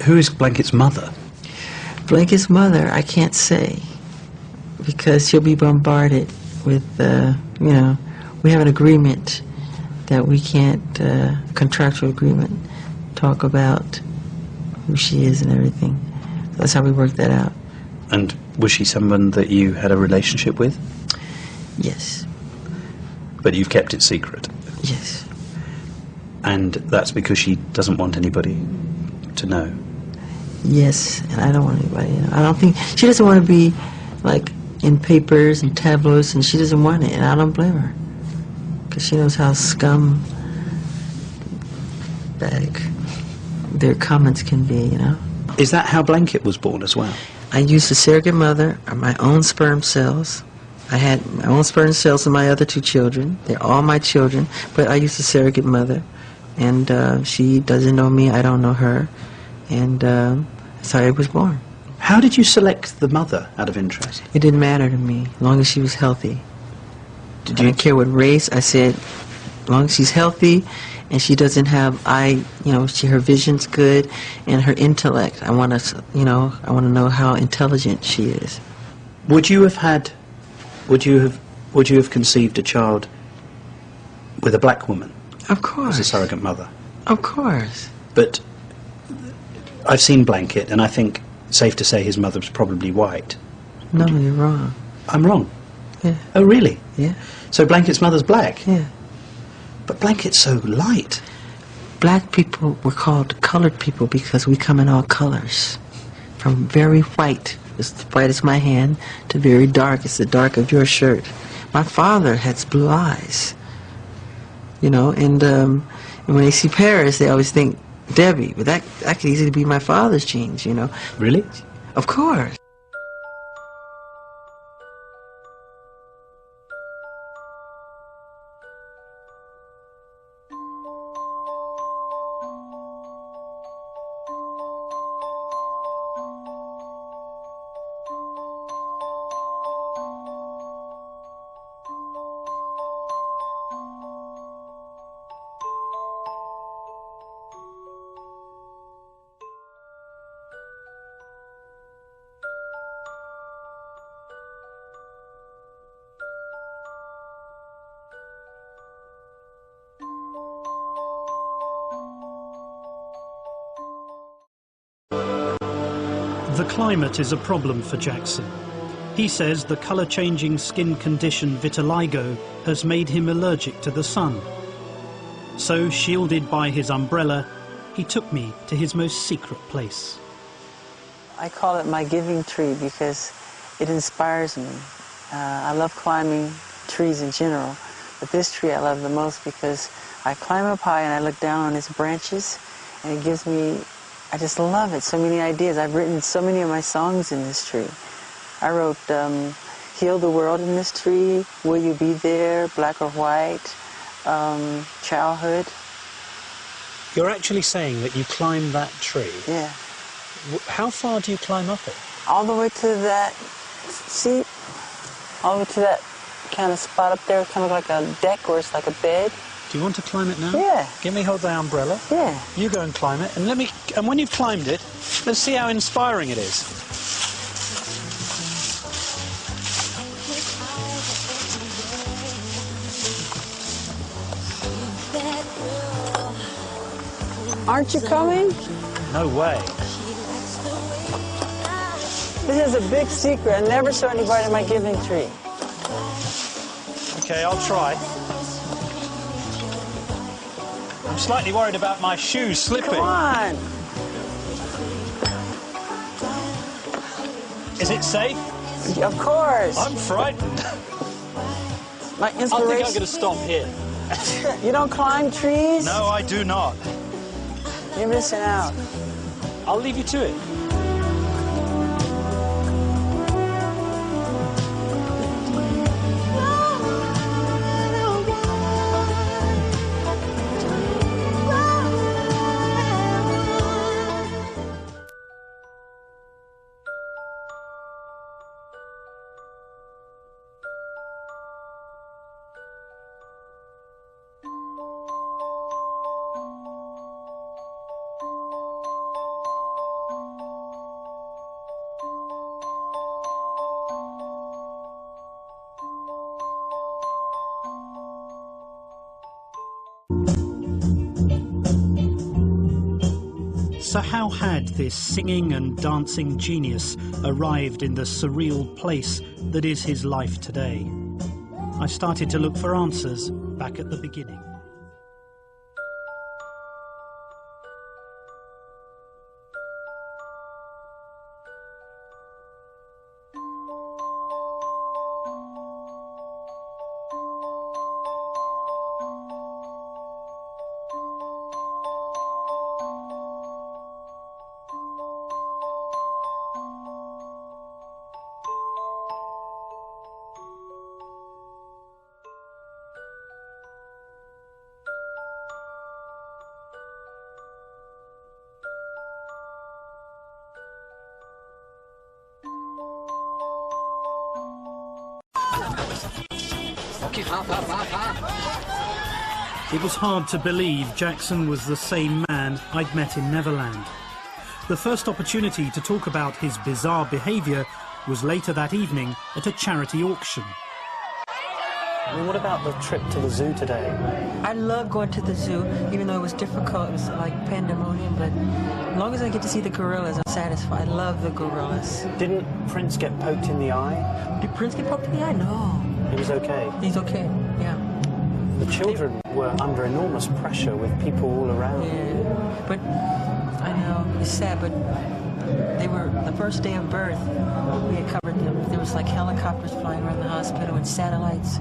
Who is Blanket's mother? Blanket's mother, I can't say, because she'll be bombarded with, you know, we have an agreement that we can't, contractual agreement, talk about who she is and everything. That's how we work that out. And was she someone that you had a relationship with? Yes. But you've kept it secret? Yes. And that's because she doesn't want anybody to know? Yes, and I don't want anybody to know. I don't think, she doesn't want to be, like, in papers and tabloids, and she doesn't want it, and I don't blame her. Because she knows how scumbag their comments can be, you know? Is that how Blanket was born as well? I used a surrogate mother, or my own sperm cells. I had my own sperm cells and my other 2 children. They're all my children, but I used a surrogate mother. And she doesn't know me, I don't know her. And that's how I was born. How did you select the mother, out of interest? It didn't matter to me, as long as she was healthy. I didn't care what race. I said, as long as she's healthy and she doesn't have you know, her vision's good and her intellect. I want to, you know, I want to know how intelligent she is. Would you have conceived a child with a black woman? Of course. As a surrogate mother? Of course. But I've seen Blanket, and I think safe to say his mother was probably white. No, you're wrong. I'm wrong? Yeah. Oh, really? Yeah. So Blanket's mother's black? Yeah. But Blanket's so light. Black people were called colored people because we come in all colors. From very white, as white as my hand, to very dark, as the dark of your shirt. My father has blue eyes. You know, and when they see Paris, they always think Debbie, but that could easily be my father's genes, you know. Really? Of course. The climate is a problem for Jackson. He says the colour-changing skin condition vitiligo has made him allergic to the sun. So, shielded by his umbrella, he took me to his most secret place. I call it my giving tree because it inspires me. I love climbing trees in general, but this tree I love the most because I climb up high and I look down on its branches, and it gives me, I just love it, so many ideas. I've written so many of my songs in this tree. I wrote Heal the World in this tree, Will You Be There, Black or White, Childhood. You're actually saying that you climb that tree? Yeah. How far do you climb up it? All the way to that seat, all the way to that kind of spot up there, kind of like a deck where it's like a bed. Do you want to climb it now? Yeah. Give me hold the umbrella. Yeah. You go and climb it, and when you've climbed it, let's see how inspiring it is. Aren't you coming? No way. This is a big secret. I never show anybody my giving tree. Okay, I'll try. I'm slightly worried about my shoes slipping. Come on. Is it safe? Of course. I'm frightened. My I think inspiration. I'm going to stop here. You don't climb trees? No, I do not. You're missing out. I'll leave you to it. So how had this singing and dancing genius arrived in the surreal place that is his life today? I started to look for answers back at the beginning. It was hard to believe Jackson was the same man I'd met in Neverland. The first opportunity to talk about his bizarre behaviour was later that evening at a charity auction. Well, what about the trip to the zoo today? I love going to the zoo, even though it was difficult. It was like pandemonium, but as long as I get to see the gorillas, I'm satisfied. I love the gorillas. Didn't Prince get poked in the eye? Did Prince get poked in the eye? No. He was okay? He's okay, yeah. The children were under enormous pressure with people all around. Yeah, but I know, it's sad, but they were, the first day of birth, we had covered them. There was like helicopters flying around the hospital and satellites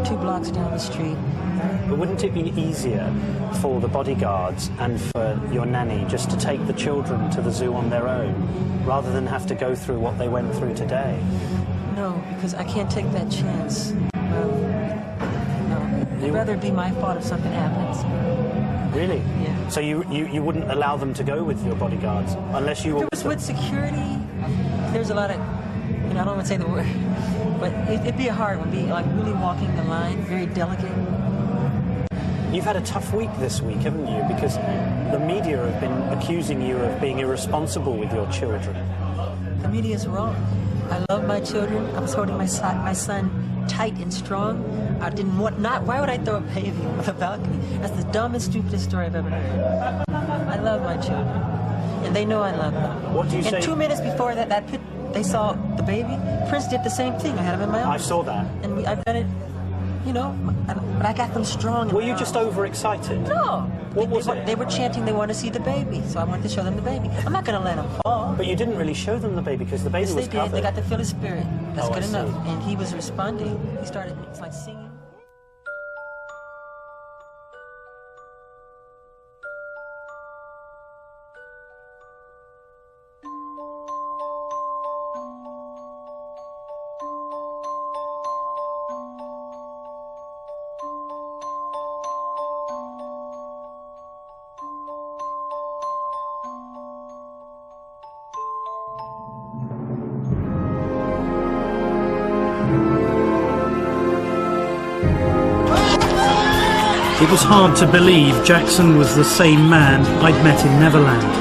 2 blocks down the street. But wouldn't it be easier for the bodyguards and for your nanny just to take the children to the zoo on their own, rather than have to go through what they went through today? No, because I can't take that chance. I'd rather it be my fault if something happens. Really? Yeah. So you wouldn't allow them to go with your bodyguards unless you were... If it was with security, there's a lot of, I don't want to say the word, but it'd be a hard one, be like really walking the line, very delicate. You've had a tough week this week, haven't you? Because the media have been accusing you of being irresponsible with your children. The media's wrong. I love my children. I was holding my son tight and strong. I didn't want, why would I throw a baby over the balcony? That's the dumbest, stupidest story I've ever heard. I love my children, and they know I love them. What do you say? And 2 minutes before they saw the baby, Prince did the same thing. I had him in my arms. I saw that. And I've done it, but I got them strong. Were you just overexcited? No. What was it? They were chanting they want to see the baby, so I wanted to show them the baby. I'm not going to let them fall. But you didn't really show them the baby because the baby was covered. They got to feel his spirit. That's Oh, good I see. enough. And he was responding. He started, it's like singing. It was hard to believe Jackson was the same man I'd met in Neverland.